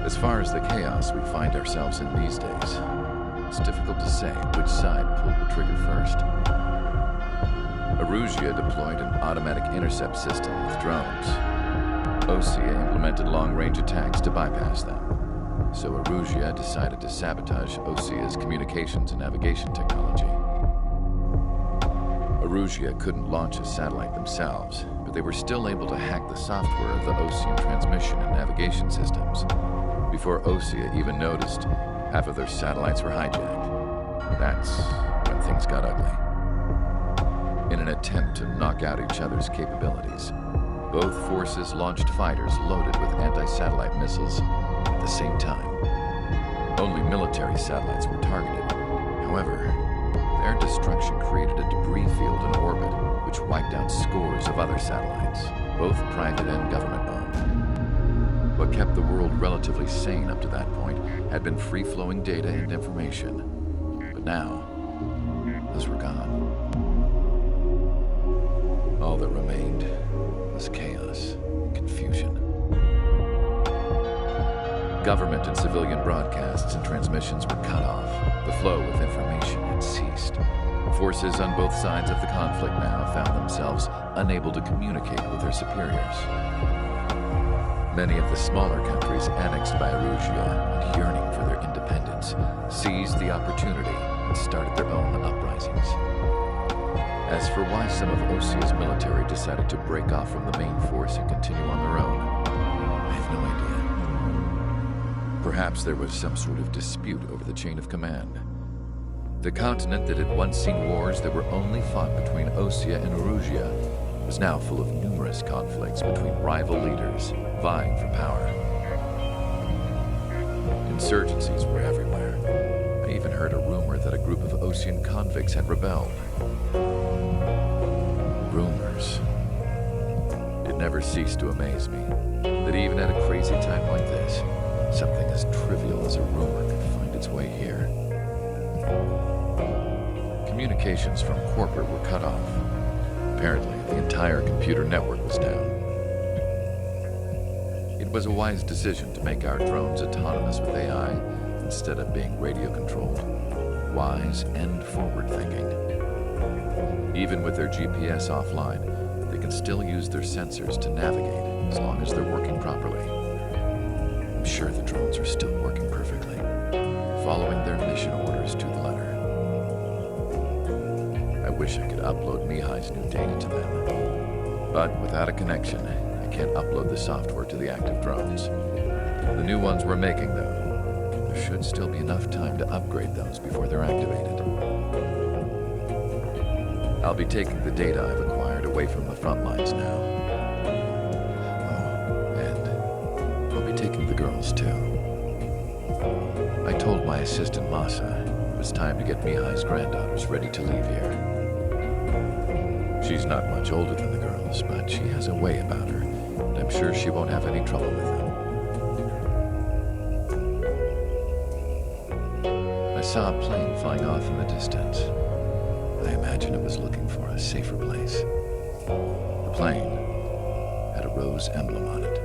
As far as the chaos we find ourselves in these days, it's difficult to say which side pulled the trigger first. Erusia deployed an automatic intercept system with drones. Osea implemented long-range attacks to bypass them. So Erusia decided to sabotage Osea's communications and navigation technology. Erusia couldn't launch a satellite themselves, but they were still able to hack the software of the Osean transmission and navigation systems. Before Osea even noticed, half of their satellites were hijacked. That's when things got ugly. In an attempt to knock out each other's capabilities, both forces launched fighters loaded with anti-satellite missiles at the same time. Only military satellites were targeted. However, their destruction created a debris field in orbit, which wiped out scores of other satellites, both private and government-owned. What kept the world relatively sane up to that point had been free-flowing data and information. But now, those were gone. All that remained was chaos, confusion. Government and civilian broadcasts and transmissions were cut off. The flow of information had ceased. Forces on both sides of the conflict now found themselves unable to communicate with their superiors. Many of the smaller countries annexed by Erusia and yearning for their independence seized the opportunity and started their own uprisings. As for why some of Osea's military decided to break off from the main force and continue on their own, I have no idea. Perhaps there was some sort of dispute over the chain of command. The continent that had once seen wars that were only fought between Osea and Erusia was now full of numerous conflicts between rival leaders vying for power. Insurgencies were everywhere. I even heard a rumor that a group of Osean convicts had rebelled. Rumors. It never ceased to amaze me that even at a crazy time like this, something as trivial as a rumor could find its way here. Communications from corporate were cut off. Apparently, the entire computer network was down. It was a wise decision to make our drones autonomous with AI instead of being radio-controlled. Wise and forward-thinking. Even with their GPS offline, they can still use their sensors to navigate as long as they're working properly. I'm sure the drones are still working perfectly, following their mission orders to the letter. I wish I could upload Mihai's new data to them. But without a connection, I can't upload the software to the active drones. The new ones we're making, though, there should still be enough time to upgrade those before they're activated. I'll be taking the data I've acquired away from the front lines now. Oh, and I'll be taking the girls, too. I told my assistant, Masa, it was time to get Mihai's granddaughters ready to leave here. She's not much older than the girls, but she has a way about her, and I'm sure she won't have any trouble with them. I saw a plane flying off in the distance. I imagine it was looking for a safer place. The plane had a rose emblem on it.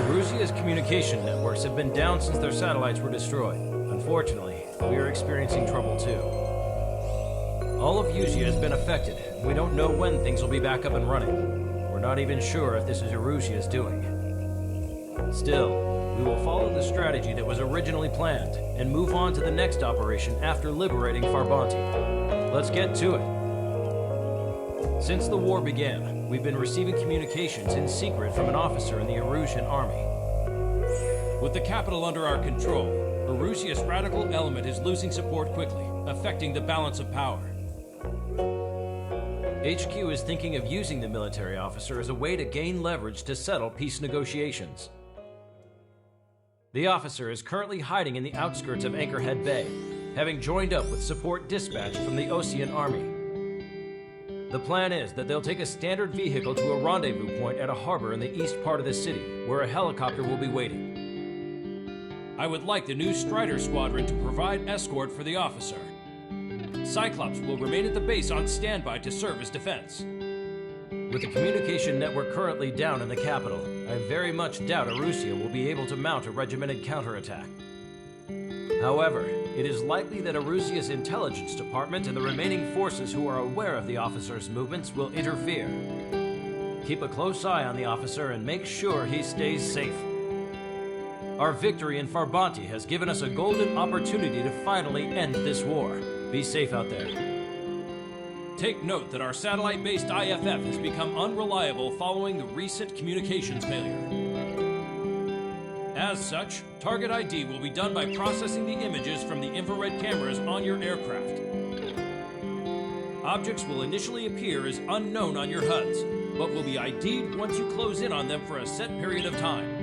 Erusia's communication networks have been down since their satellites were destroyed. Unfortunately, we are experiencing trouble too. All of Usia has been affected. We don't know when things will be back up and running. We're not even sure if this is Erusia's doing. Still, we will follow the strategy that was originally planned and move on to the next operation after liberating Farbanti. Let's get to it. Since the war began, we've been receiving communications in secret from an officer in the Erusian army. With the capital under our control, Erusia's radical element is losing support quickly, affecting the balance of power. HQ is thinking of using the military officer as a way to gain leverage to settle peace negotiations. The officer is currently hiding in the outskirts of Anchorhead Bay, having joined up with support dispatch from the Osean army. The plan is that they'll take a standard vehicle to a rendezvous point at a harbor in the east part of the city, where a helicopter will be waiting. I would like the new Strider Squadron to provide escort for the officer. Cyclops will remain at the base on standby to serve as defense. With the communication network currently down in the capital, I very much doubt Arusea will be able to mount a regimented counterattack. However, it is likely that Arusea's intelligence department and the remaining forces who are aware of the officer's movements will interfere. Keep a close eye on the officer and make sure he stays safe. Our victory in Farbanti has given us a golden opportunity to finally end this war. Be safe out there. Take note that our satellite-based IFF has become unreliable following the recent communications failure. As such, target ID will be done by processing the images from the infrared cameras on your aircraft. Objects will initially appear as unknown on your HUDs, but will be ID'd once you close in on them for a set period of time.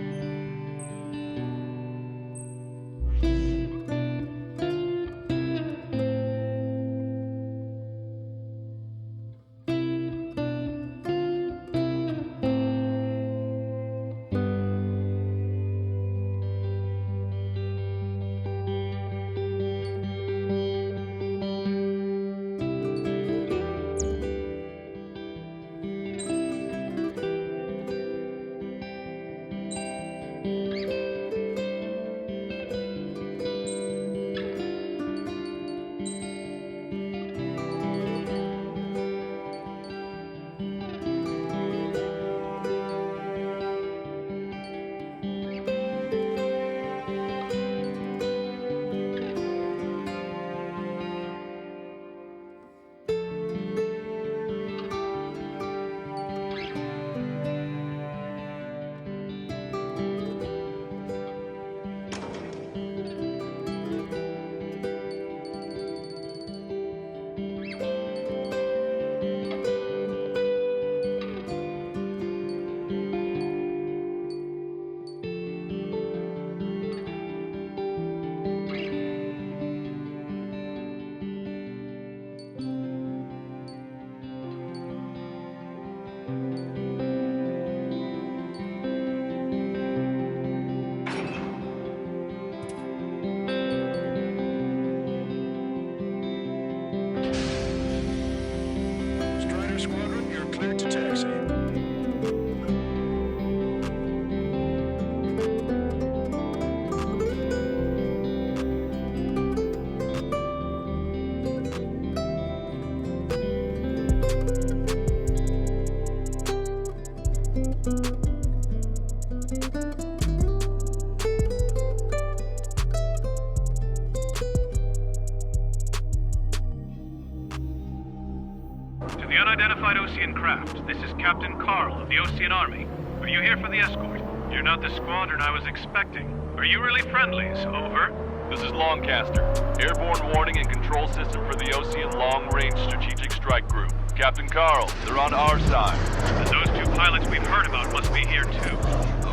The unidentified Osean craft. This is Captain Carl of the Osean Army. Are you here for the escort? You're not the squadron I was expecting. Are you really friendlies? Over. This is Longcaster. Airborne warning and control system for the Osean Long-Range Strategic Strike Group. Captain Carl, they're on our side. And those two pilots we've heard about must be here too.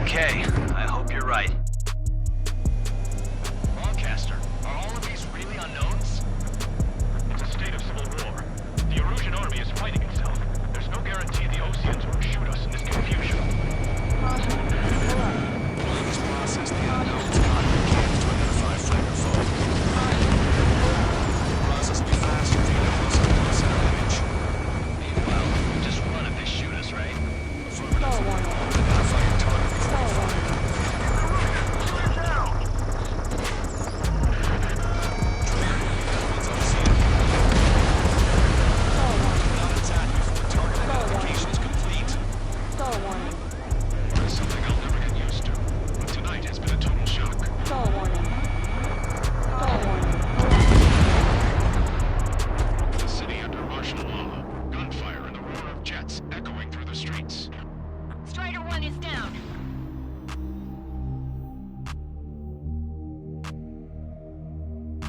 Okay, I hope you're right. Longcaster, are all of these really unknowns? It's a state of civil war. The Erusian army is fighting itself. There's no guarantee the Oseans won't shoot us in this confusion. Please process the unknowns cams to identify friend or foe. The process will be faster if you know something is our image. Meanwhile, just run if they shoot us, right? Affirmative. Identify your target before you fire. Strider 1 is down.